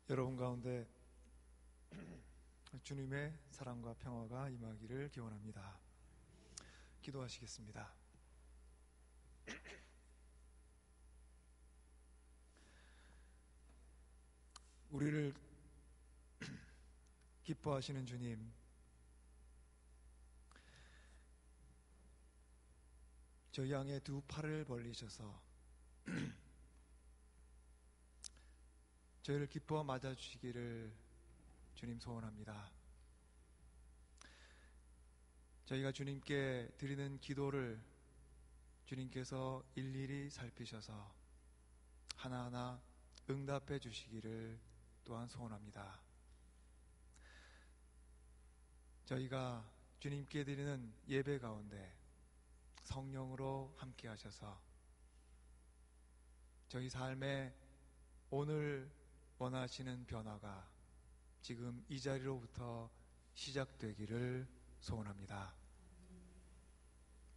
여러분 가운데 주님의 사랑과 평화가 임하기를 기원합니다. 기도하시겠습니다. 우리를 기뻐하시는 주님, 저희 향해 두 팔을 벌리셔서 저희를 기뻐 맞아주시기를 주님 소원합니다. 저희가 주님께 드리는 기도를 주님께서 일일이 살피셔서 하나하나 응답해 주시기를 또한 소원합니다. 저희가 주님께 드리는 예배 가운데 성령으로 함께 하셔서 저희 삶에 오늘 원하시는 변화가 지금 이 자리로부터 시작되기를 소원합니다.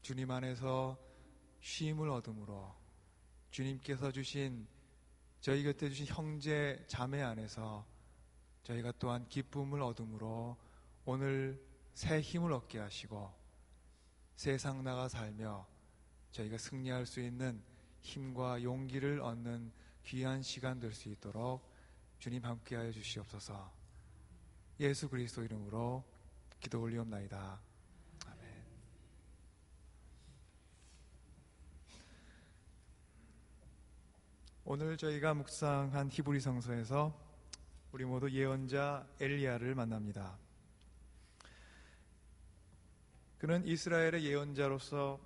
주님 안에서 쉼을 얻음으로 주님께서 주신 저희 곁에 주신 형제 자매 안에서 저희가 또한 기쁨을 얻음으로 오늘 새 힘을 얻게 하시고 세상 나가 살며 저희가 승리할 수 있는 힘과 용기를 얻는 귀한 시간 될 수 있도록 주님 함께하여 주시옵소서. 예수 그리스도 이름으로 기도 올리옵나이다. 아멘. 오늘 저희가 묵상한 히브리 성서에서 우리 모두 예언자 엘리야를 만납니다. 그는 이스라엘의 예언자로서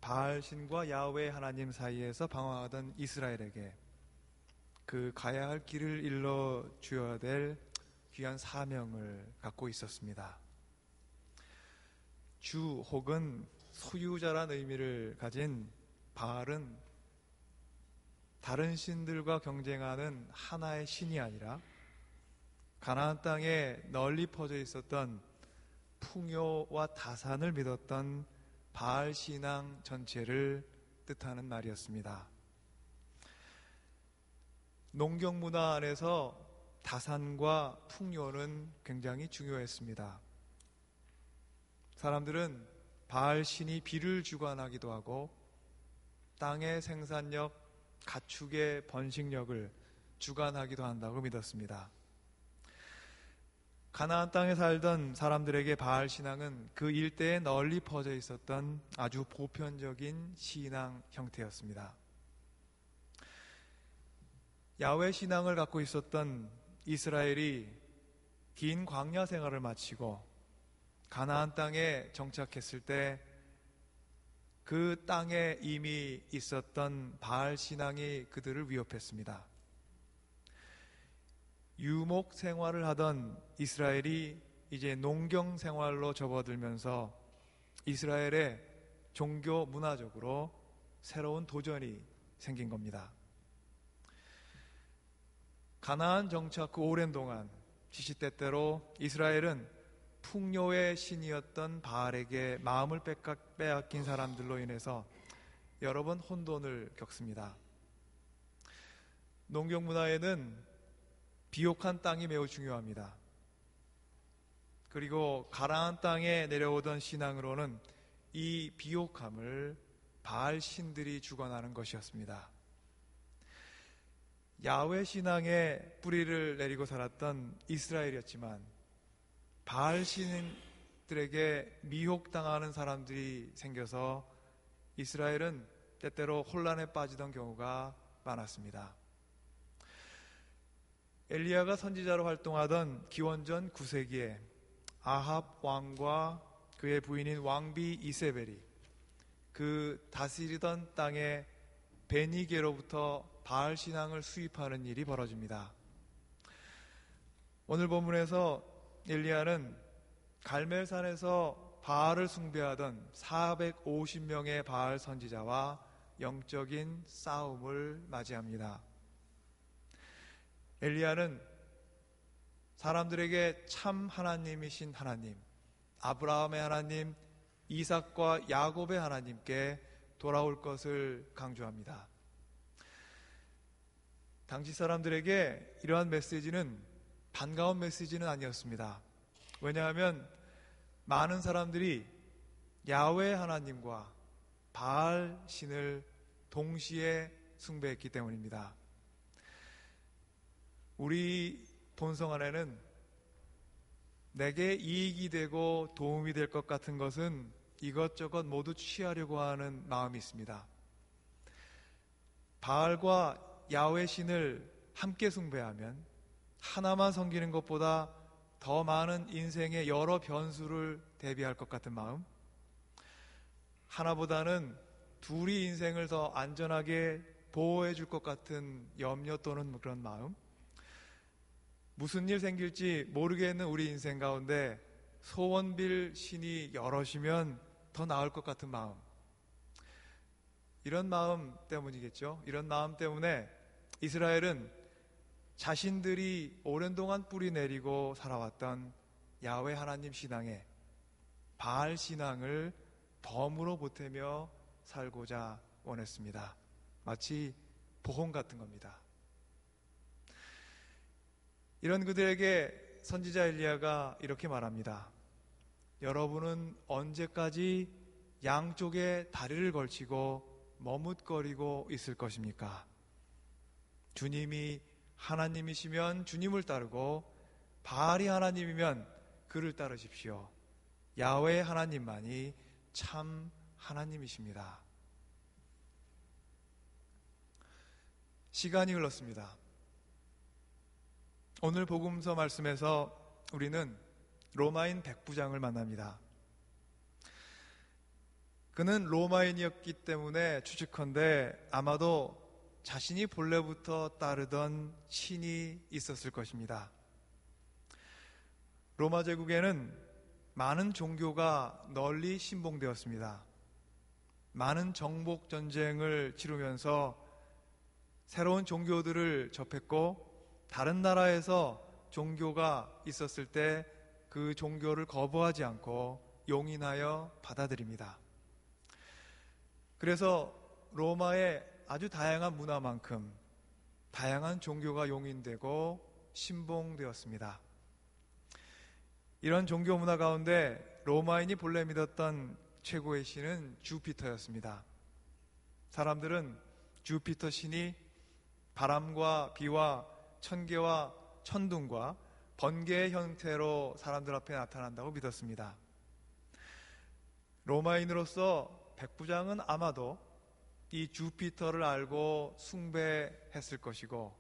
바알신과 야훼 하나님 사이에서 방황하던 이스라엘에게 그 가야 할 길을 일러 주어야 될 귀한 사명을 갖고 있었습니다. 주 혹은 소유자란 의미를 가진 바알은 다른 신들과 경쟁하는 하나의 신이 아니라 가나안 땅에 널리 퍼져 있었던 풍요와 다산을 믿었던 바알 신앙 전체를 뜻하는 말이었습니다. 농경 문화 안에서 다산과 풍요는 굉장히 중요했습니다. 사람들은 바알 신이 비를 주관하기도 하고 땅의 생산력, 가축의 번식력을 주관하기도 한다고 믿었습니다. 가나안 땅에 살던 사람들에게 바알 신앙은 그 일대에 널리 퍼져 있었던 아주 보편적인 신앙 형태였습니다. 야훼 신앙을 갖고 있었던 이스라엘이 긴 광야 생활을 마치고 가나안 땅에 정착했을 때 그 땅에 이미 있었던 바알 신앙이 그들을 위협했습니다. 유목 생활을 하던 이스라엘이 이제 농경 생활로 접어들면서 이스라엘의 종교 문화적으로 새로운 도전이 생긴 겁니다. 가나안 정착 후 오랜 동안 시시때때로 이스라엘은 풍요의 신이었던 바알에게 마음을 빼앗긴 사람들로 인해서 여러 번 혼돈을 겪습니다. 농경 문화에는 비옥한 땅이 매우 중요합니다. 그리고 가나안 땅에 내려오던 신앙으로는 이 비옥함을 바알 신들이 주관하는 것이었습니다. 야훼 신앙에 뿌리를 내리고 살았던 이스라엘이었지만 바알 신들에게 미혹당하는 사람들이 생겨서 이스라엘은 때때로 혼란에 빠지던 경우가 많았습니다. 엘리야가 선지자로 활동하던 기원전 9세기에 아합 왕과 그의 부인인 왕비 이세벨이 그 다스리던 땅의 베니게로부터 바알 신앙을 수입하는 일이 벌어집니다. 오늘 본문에서 엘리야는 갈멜산에서 바알을 숭배하던 450명의 바알 선지자와 영적인 싸움을 맞이합니다. 엘리야는 사람들에게 참 하나님이신 하나님, 아브라함의 하나님, 이삭과 야곱의 하나님께 돌아올 것을 강조합니다. 당시 사람들에게 이러한 메시지는 반가운 메시지는 아니었습니다. 왜냐하면 많은 사람들이 야훼 하나님과 바알 신을 동시에 숭배했기 때문입니다. 우리 본성 안에는 내게 이익이 되고 도움이 될 것 같은 것은 이것저것 모두 취하려고 하는 마음이 있습니다. 바알과 야훼 신을 함께 숭배하면 하나만 섬기는 것보다 더 많은 인생의 여러 변수를 대비할 것 같은 마음, 하나보다는 둘이 인생을 더 안전하게 보호해 줄 것 같은 염려 또는 그런 마음, 무슨 일 생길지 모르겠는 우리 인생 가운데 소원 빌 신이 여럿이면 더 나을 것 같은 마음, 이런 마음 때문이겠죠. 이런 마음 때문에 이스라엘은 자신들이 오랜 동안 뿌리 내리고 살아왔던 야훼 하나님 신앙에 바알 신앙을 덤으로 보태며 살고자 원했습니다. 마치 보험 같은 겁니다. 이런 그들에게 선지자 엘리야가 이렇게 말합니다. 여러분은 언제까지 양쪽에 다리를 걸치고 머뭇거리고 있을 것입니까? 주님이 하나님이시면 주님을 따르고 바알이 하나님이면 그를 따르십시오. 야훼 하나님만이 참 하나님이십니다. 시간이 흘렀습니다. 오늘 복음서 말씀에서 우리는 로마인 백부장을 만납니다. 그는 로마인이었기 때문에 추측컨대 아마도 자신이 본래부터 따르던 신이 있었을 것입니다. 로마 제국에는 많은 종교가 널리 신봉되었습니다. 많은 정복 전쟁을 치르면서 새로운 종교들을 접했고, 다른 나라에서 종교가 있었을 때 그 종교를 거부하지 않고 용인하여 받아들입니다. 그래서 로마의 아주 다양한 문화만큼 다양한 종교가 용인되고 신봉되었습니다. 이런 종교 문화 가운데 로마인이 본래 믿었던 최고의 신은 주피터였습니다. 사람들은 주피터 신이 바람과 비와 천개와 천둥과 번개의 형태로 사람들 앞에 나타난다고 믿었습니다. 로마인으로서 백부장은 아마도 이 주피터를 알고 숭배했을 것이고,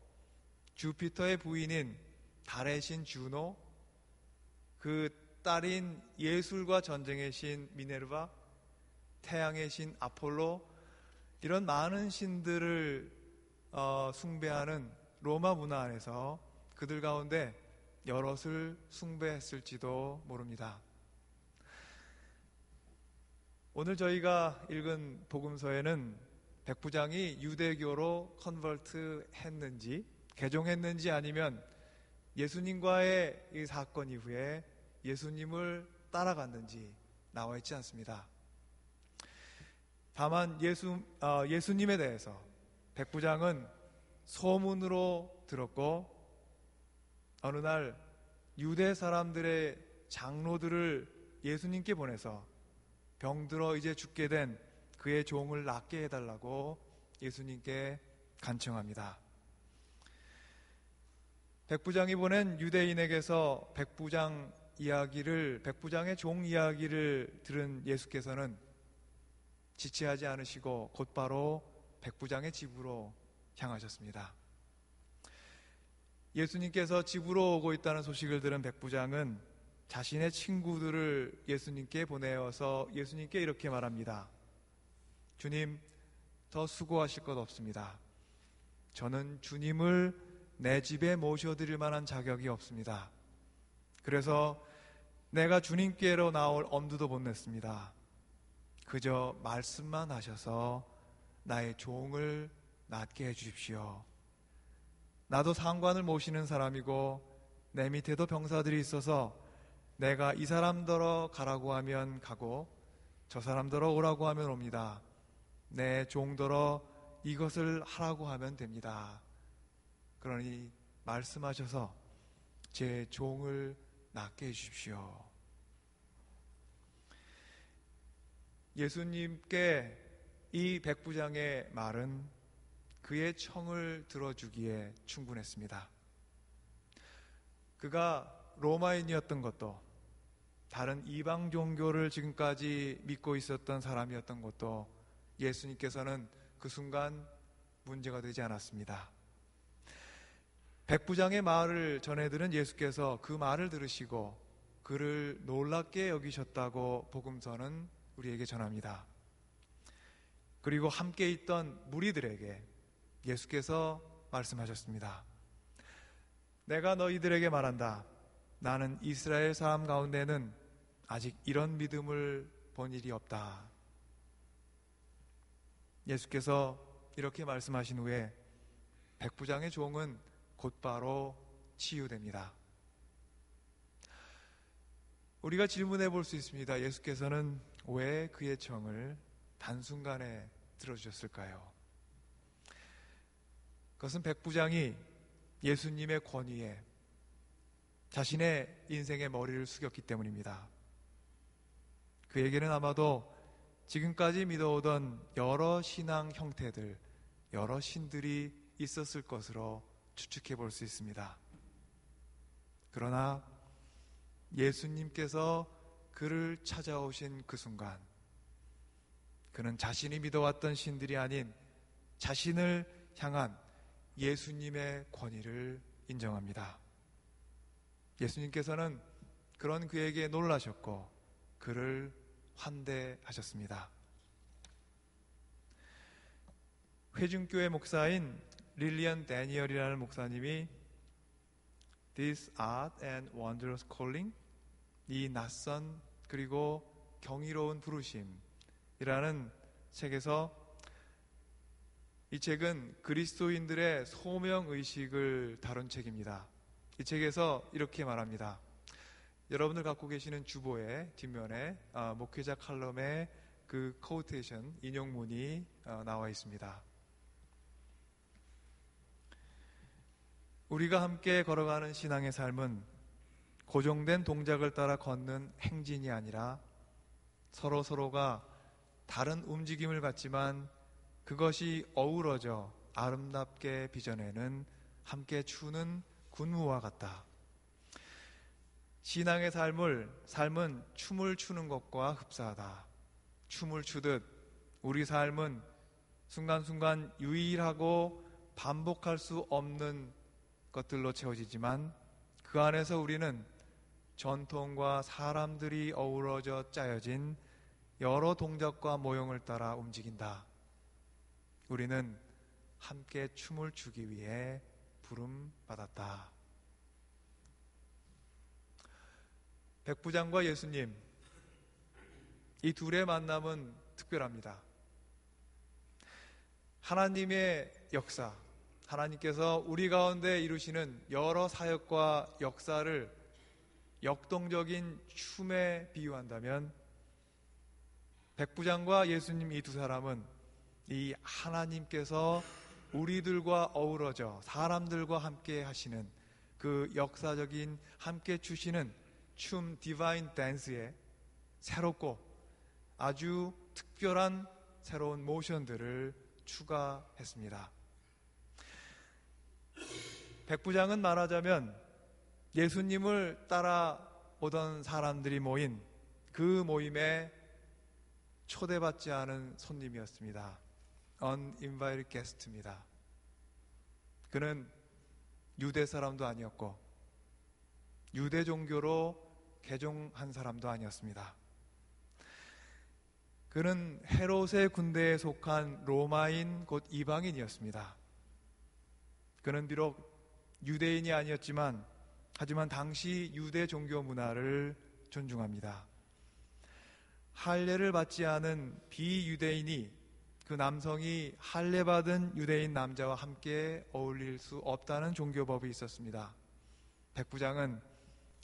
주피터의 부인인 달의 신 주노, 그 딸인 예술과 전쟁의 신 미네르바, 태양의 신 아폴로, 이런 많은 신들을 숭배하는 로마 문화 안에서 그들 가운데 여럿을 숭배했을지도 모릅니다. 오늘 저희가 읽은 복음서에는 백부장이 유대교로 컨버트 했는지, 개종했는지, 아니면 예수님과의 이 사건 이후에 예수님을 따라갔는지 나와 있지 않습니다. 다만 예수님에 대해서 백부장은 소문으로 들었고, 어느 날 유대 사람들의 장로들을 예수님께 보내서 병들어 이제 죽게 된 그의 종을 낫게 해달라고 예수님께 간청합니다. 백부장이 보낸 유대인에게서 백부장의 종 이야기를 들은 예수께서는 지체하지 않으시고 곧바로 백부장의 집으로 향하셨습니다. 예수님께서 집으로 오고 있다는 소식을 들은 백부장은 자신의 친구들을 예수님께 보내어서 예수님께 이렇게 말합니다. 주님, 더 수고하실 것 없습니다. 저는 주님을 내 집에 모셔드릴 만한 자격이 없습니다. 그래서 내가 주님께로 나올 엄두도 못 냈습니다. 그저 말씀만 하셔서 나의 종을 낫게 해주십시오. 나도 상관을 모시는 사람이고 내 밑에도 병사들이 있어서 내가 이 사람더러 가라고 하면 가고 저 사람더러 오라고 하면 옵니다. 내 종더러 이것을 하라고 하면 됩니다. 그러니 말씀하셔서 제 종을 낫게 해주십시오. 예수님께 이 백부장의 말은 그의 청을 들어주기에 충분했습니다. 그가 로마인이었던 것도, 다른 이방 종교를 지금까지 믿고 있었던 사람이었던 것도 예수님께서는 그 순간 문제가 되지 않았습니다. 백부장의 말을 전해들은 예수께서 그 말을 들으시고 그를 놀랍게 여기셨다고 복음서는 우리에게 전합니다. 그리고 함께 있던 무리들에게 예수께서 말씀하셨습니다. 내가 너희들에게 말한다. 나는 이스라엘 사람 가운데는 아직 이런 믿음을 본 일이 없다. 예수께서 이렇게 말씀하신 후에 백부장의 종은 곧바로 치유됩니다. 우리가 질문해 볼 수 있습니다. 예수께서는 왜 그의 청을 단순간에 들어주셨을까요? 그것은 백부장이 예수님의 권위에 자신의 인생의 머리를 숙였기 때문입니다. 그에게는 아마도 지금까지 믿어오던 여러 신앙 형태들, 여러 신들이 있었을 것으로 추측해 볼 수 있습니다. 그러나 예수님께서 그를 찾아오신 그 순간, 그는 자신이 믿어왔던 신들이 아닌 자신을 향한 예수님의 권위를 인정합니다. 예수님께서는 그런 그에게 놀라셨고 그를 환대하셨습니다. 회중교회 목사인 릴리언 데니얼이라는 목사님이 This Odd and Wondrous Calling, 이 낯선 그리고 경이로운 부르심이라는 책에서, 이 책은 그리스도인들의 소명의식을 다룬 책입니다. 이 책에서 이렇게 말합니다. 여러분들 갖고 계시는 주보의 뒷면에 목회자 칼럼에 그 코테이션, 인용문이 나와 있습니다. 우리가 함께 걸어가는 신앙의 삶은 고정된 동작을 따라 걷는 행진이 아니라 서로가 다른 움직임을 갖지만 그것이 어우러져 아름답게 빚어내는 함께 추는 군무와 같다. 신앙의 삶은 춤을 추는 것과 흡사하다. 춤을 추듯 우리 삶은 순간순간 유일하고 반복할 수 없는 것들로 채워지지만 그 안에서 우리는 전통과 사람들이 어우러져 짜여진 여러 동작과 모형을 따라 움직인다. 우리는 함께 춤을 추기 위해 부름받았다. 백부장과 예수님, 이 둘의 만남은 특별합니다. 하나님의 역사, 하나님께서 우리 가운데 이루시는 여러 사역과 역사를 역동적인 춤에 비유한다면 백부장과 예수님, 이 두 사람은 이 하나님께서 우리들과 어우러져 사람들과 함께 하시는 그 역사적인 함께 추시는 춤, 디바인 댄스에 새롭고 아주 특별한 새로운 모션들을 추가했습니다. 백부장은 말하자면 예수님을 따라오던 사람들이 모인 그 모임에 초대받지 않은 손님이었습니다. Uninvited guest입니다. 그는 유대 사람도 아니었고 유대 종교로 개종한 사람도 아니었습니다. 그는 헤롯의 군대에 속한 로마인 곧 이방인이었습니다. 그는 비록 유대인이 아니었지만 하지만 당시 유대 종교 문화를 존중합니다. 할례를 받지 않은 비유대인이, 그 남성이 할례받은 유대인 남자와 함께 어울릴 수 없다는 종교법이 있었습니다. 백부장은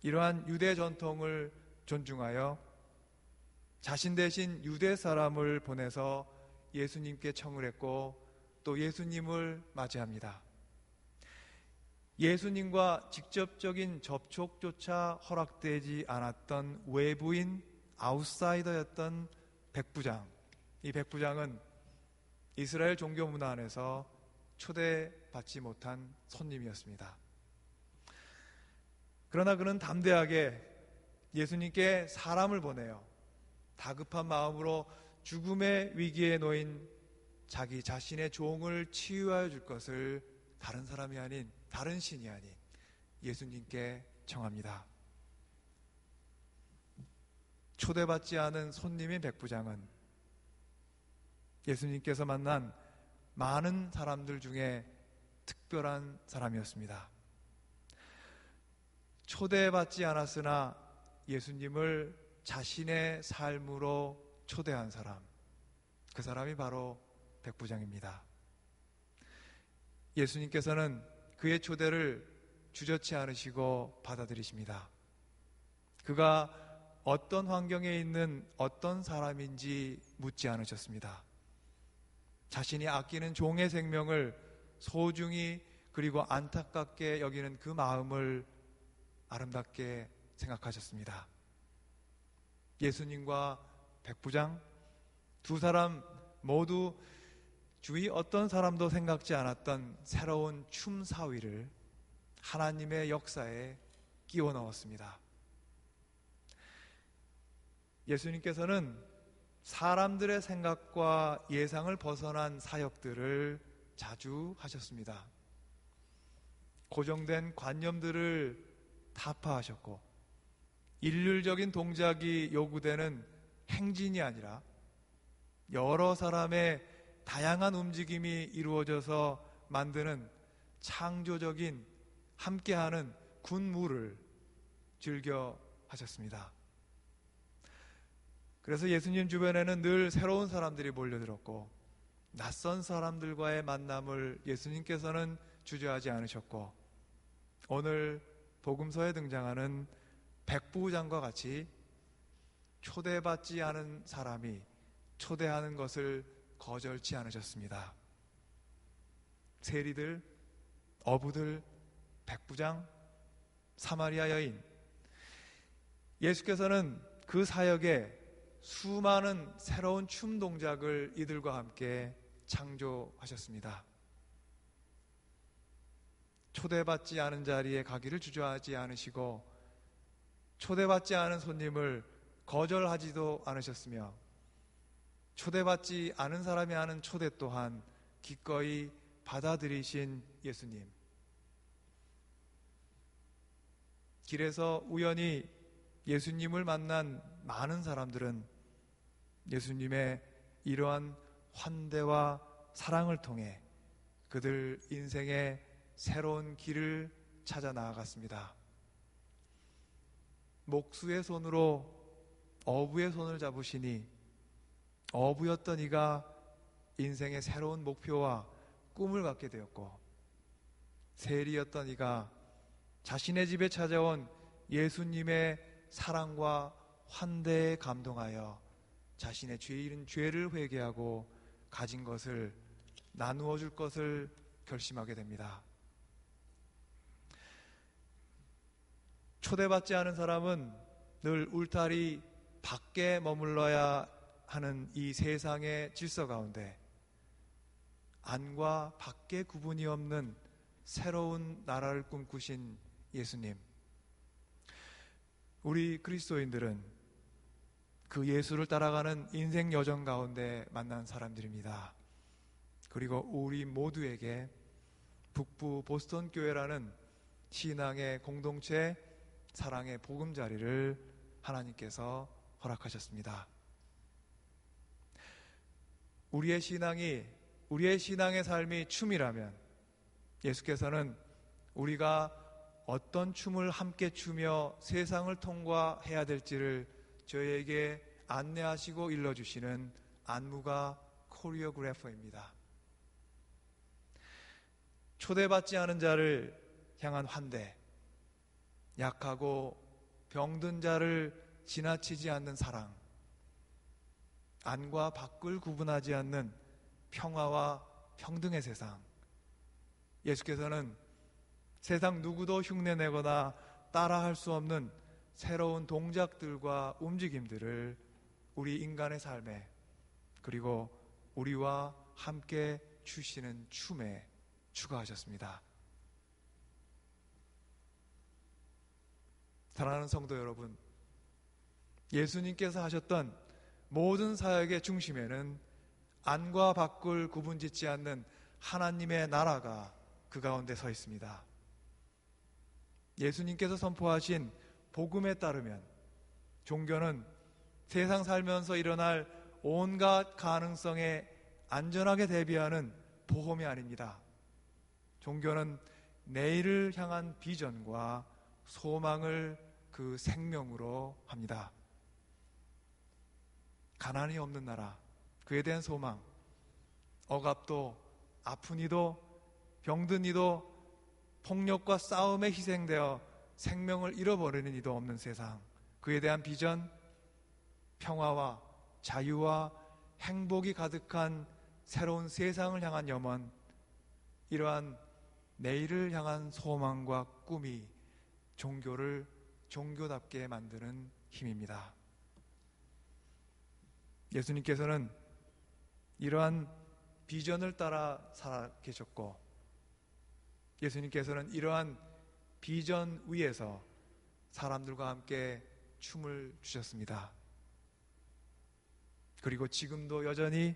이러한 유대 전통을 존중하여 자신 대신 유대 사람을 보내서 예수님께 청을 했고 또 예수님을 맞이합니다. 예수님과 직접적인 접촉조차 허락되지 않았던 외부인 아웃사이더였던 백부장. 이 백부장은 이스라엘 종교 문화 안에서 초대받지 못한 손님이었습니다. 그러나 그는 담대하게 예수님께 사람을 보내요. 다급한 마음으로 죽음의 위기에 놓인 자기 자신의 종을 치유하여 줄 것을 다른 사람이 아닌, 다른 신이 아닌 예수님께 청합니다. 초대받지 않은 손님인 백부장은 예수님께서 만난 많은 사람들 중에 특별한 사람이었습니다. 초대받지 않았으나 예수님을 자신의 삶으로 초대한 사람, 그 사람이 바로 백부장입니다. 예수님께서는 그의 초대를 주저치 않으시고 받아들이십니다. 그가 어떤 환경에 있는 어떤 사람인지 묻지 않으셨습니다. 자신이 아끼는 종의 생명을 소중히 그리고 안타깝게 여기는 그 마음을 아름답게 생각하셨습니다. 예수님과 백부장 두 사람 모두 주위 어떤 사람도 생각지 않았던 새로운 춤사위를 하나님의 역사에 끼워 넣었습니다. 예수님께서는 사람들의 생각과 예상을 벗어난 사역들을 자주 하셨습니다. 고정된 관념들을 타파하셨고, 일률적인 동작이 요구되는 행진이 아니라 여러 사람의 다양한 움직임이 이루어져서 만드는 창조적인 함께하는 군무를 즐겨 하셨습니다. 그래서 예수님 주변에는 늘 새로운 사람들이 몰려들었고, 낯선 사람들과의 만남을 예수님께서는 주저하지 않으셨고, 오늘 복음서에 등장하는 백부장과 같이 초대받지 않은 사람이 초대하는 것을 거절치 않으셨습니다. 세리들, 어부들, 백부장, 사마리아 여인, 예수께서는 그 사역에 수많은 새로운 춤 동작을 이들과 함께 창조하셨습니다. 초대받지 않은 자리에 가기를 주저하지 않으시고, 초대받지 않은 손님을 거절하지도 않으셨으며, 초대받지 않은 사람이 하는 초대 또한 기꺼이 받아들이신 예수님. 길에서 우연히 예수님을 만난 많은 사람들은 예수님의 이러한 환대와 사랑을 통해 그들 인생의 새로운 길을 찾아 나아갔습니다. 목수의 손으로 어부의 손을 잡으시니 어부였던 이가 인생의 새로운 목표와 꿈을 갖게 되었고, 세리였던 이가 자신의 집에 찾아온 예수님의 사랑과 환대에 감동하여 자신의 죄를 회개하고 가진 것을 나누어 줄 것을 결심하게 됩니다. 초대받지 않은 사람은 늘 울타리 밖에 머물러야 하는 이 세상의 질서 가운데 안과 밖의 구분이 없는 새로운 나라를 꿈꾸신 예수님. 우리 그리스도인들은 그 예수를 따라가는 인생 여정 가운데 만난 사람들입니다. 그리고 우리 모두에게 북부 보스턴 교회라는 신앙의 공동체, 사랑의 보금자리를 하나님께서 허락하셨습니다. 우리의 신앙의 삶이 춤이라면 예수께서는 우리가 어떤 춤을 함께 추며 세상을 통과해야 될지를 저희에게 안내하시고 일러주시는 안무가 코리오그래퍼입니다. 초대받지 않은 자를 향한 환대, 약하고 병든 자를 지나치지 않는 사랑, 안과 밖을 구분하지 않는 평화와 평등의 세상. 예수께서는 세상 누구도 흉내내거나 따라할 수 없는 새로운 동작들과 움직임들을 우리 인간의 삶에, 그리고 우리와 함께 주시는 춤에 추가하셨습니다. 사랑하는 성도 여러분, 예수님께서 하셨던 모든 사역의 중심에는 안과 밖을 구분짓지 않는 하나님의 나라가 그 가운데 서 있습니다. 예수님께서 선포하신 복음에 따르면 종교는 세상 살면서 일어날 온갖 가능성에 안전하게 대비하는 보험이 아닙니다. 종교는 내일을 향한 비전과 소망을 그 생명으로 합니다. 가난이 없는 나라, 그에 대한 소망, 억압도, 아픈 이도, 병든 이도, 폭력과 싸움에 희생되어 생명을 잃어버리는 이도 없는 세상, 그에 대한 비전, 평화와 자유와 행복이 가득한 새로운 세상을 향한 염원, 이러한 내일을 향한 소망과 꿈이 종교를 종교답게 만드는 힘입니다. 예수님께서는 이러한 비전을 따라 살아 계셨고, 예수님께서는 이러한 비전 위에서 사람들과 함께 춤을 추셨습니다. 그리고 지금도 여전히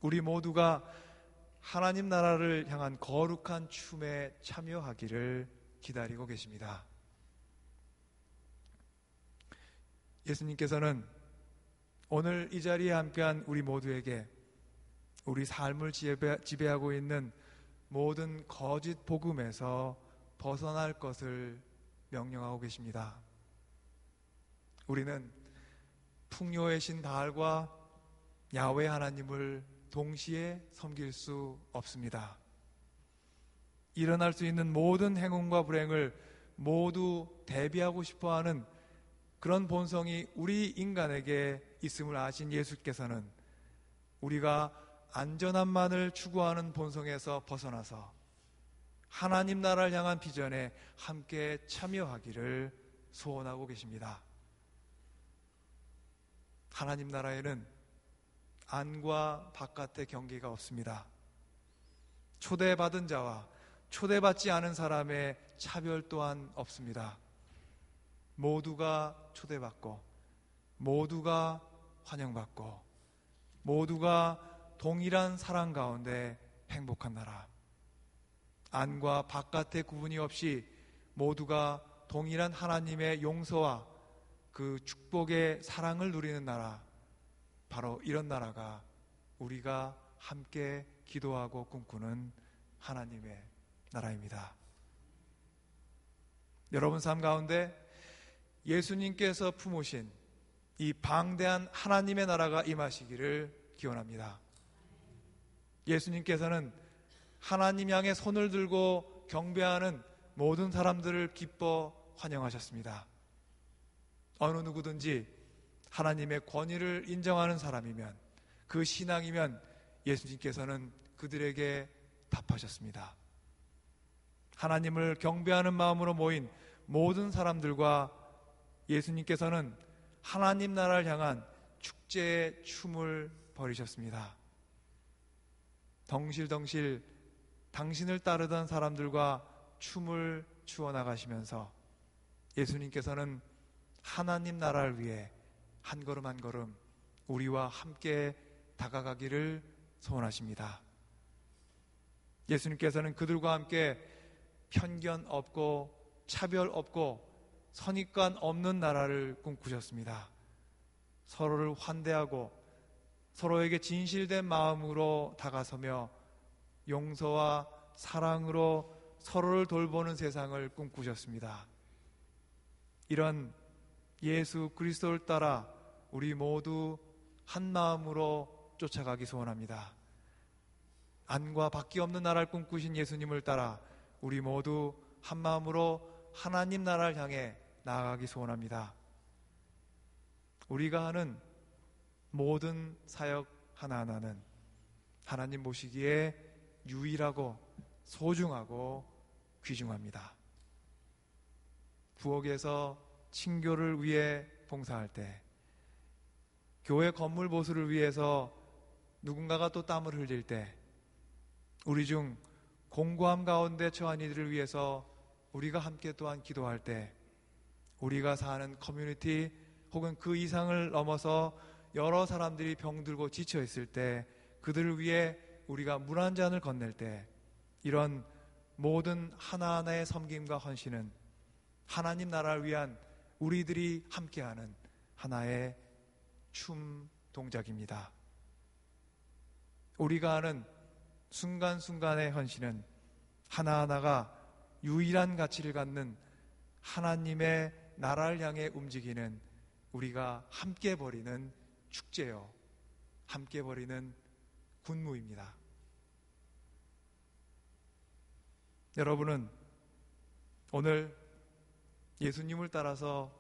우리 모두가 하나님 나라를 향한 거룩한 춤에 참여하기를 기다리고 계십니다. 예수님께서는 오늘 이 자리에 함께한 우리 모두에게 우리 삶을 지배하고 있는 모든 거짓 복음에서 벗어날 것을 명령하고 계십니다. 우리는 풍요의 신 바알과 야훼 하나님을 동시에 섬길 수 없습니다. 일어날 수 있는 모든 행운과 불행을 모두 대비하고 싶어하는 그런 본성이 우리 인간에게 있음을 아신 예수께서는 우리가 안전함만을 추구하는 본성에서 벗어나서 하나님 나라를 향한 비전에 함께 참여하기를 소원하고 계십니다. 하나님 나라에는 안과 바깥의 경계가 없습니다. 초대받은 자와 초대받지 않은 사람의 차별 또한 없습니다. 모두가 초대받고 모두가 환영받고 모두가 동일한 사랑 가운데 행복한 나라, 안과 바깥의 구분이 없이 모두가 동일한 하나님의 용서와 그 축복의 사랑을 누리는 나라, 바로 이런 나라가 우리가 함께 기도하고 꿈꾸는 하나님의 나라입니다. 여러분 삶 가운데 예수님께서 품으신 이 방대한 하나님의 나라가 임하시기를 기원합니다. 예수님께서는 하나님 향해 손을 들고 경배하는 모든 사람들을 기뻐 환영하셨습니다. 어느 누구든지 하나님의 권위를 인정하는 사람이면, 그 신앙이면 예수님께서는 그들에게 답하셨습니다. 하나님을 경배하는 마음으로 모인 모든 사람들과 예수님께서는 하나님 나라를 향한 축제의 춤을 벌이셨습니다. 덩실덩실 당신을 따르던 사람들과 춤을 추어 나가시면서 예수님께서는 하나님 나라를 위해 한 걸음 한 걸음 우리와 함께 다가가기를 소원하십니다. 예수님께서는 그들과 함께 편견 없고 차별 없고 선입관 없는 나라를 꿈꾸셨습니다. 서로를 환대하고 서로에게 진실된 마음으로 다가서며 용서와 사랑으로 서로를 돌보는 세상을 꿈꾸셨습니다. 이런 예수 그리스도를 따라 우리 모두 한 마음으로 쫓아가기 소원합니다. 안과 밖이 없는 나라를 꿈꾸신 예수님을 따라 우리 모두 한 마음으로 하나님 나라를 향해 나아가기 소원합니다. 우리가 하는 모든 사역 하나하나는 하나님 보시기에 유일하고 소중하고 귀중합니다. 부엌에서 친교를 위해 봉사할 때, 교회 건물 보수를 위해서 누군가가 또 땀을 흘릴 때, 우리 중 공고함 가운데 처한 이들을 위해서 우리가 함께 또한 기도할 때, 우리가 사는 커뮤니티 혹은 그 이상을 넘어서 여러 사람들이 병들고 지쳐 있을 때, 그들을 위해 우리가 물 한 잔을 건넬 때, 이런 모든 하나하나의 섬김과 헌신은 하나님 나라를 위한 우리들이 함께하는 하나의 춤 동작입니다. 우리가 하는 순간순간의 헌신은 하나하나가 유일한 가치를 갖는 하나님의 나라를 향해 움직이는 우리가 함께 벌이는 축제요, 함께 벌이는 군무입니다. 여러분은 오늘 예수님을 따라서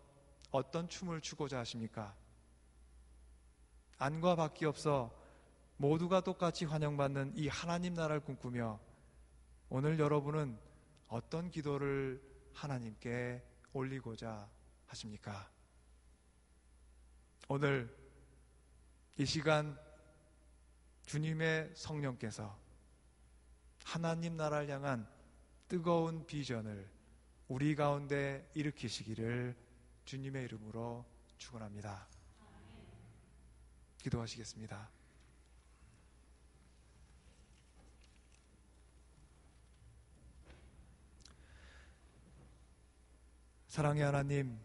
어떤 춤을 추고자 하십니까? 안과 밖이 없어 모두가 똑같이 환영받는 이 하나님 나라를 꿈꾸며 오늘 여러분은 어떤 기도를 하나님께 올리고자 하십니까? 오늘 이 시간 주님의 성령께서 하나님 나라를 향한 뜨거운 비전을 우리 가운데 일으키시기를 주님의 이름으로 축원합니다. 기도하시겠습니다. 사랑의 하나님,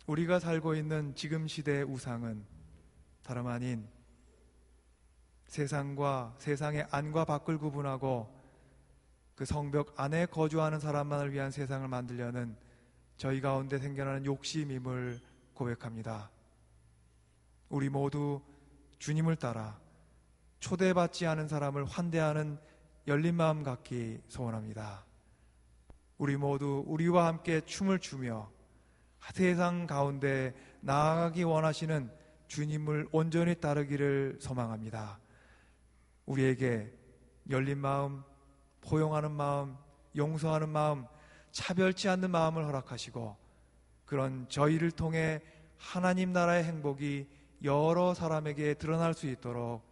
우리가 살고 있는 지금 시대의 우상은 다름 아닌 세상과 세상의 안과 밖을 구분하고 그 성벽 안에 거주하는 사람만을 위한 세상을 만들려는 저희 가운데 생겨나는 욕심임을 고백합니다. 우리 모두 주님을 따라 초대받지 않은 사람을 환대하는 열린 마음 갖기 소원합니다. 우리 모두 우리와 함께 춤을 추며 세상 가운데 나아가기 원하시는 주님을 온전히 따르기를 소망합니다. 우리에게 열린 마음, 포용하는 마음, 용서하는 마음, 차별치 않는 마음을 허락하시고 그런 저희를 통해 하나님 나라의 행복이 여러 사람에게 드러날 수 있도록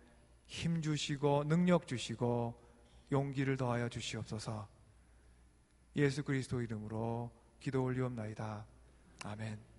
힘 주시고 능력 주시고 용기를 더하여 주시옵소서. 예수 그리스도 이름으로 기도 올리옵나이다. 아멘.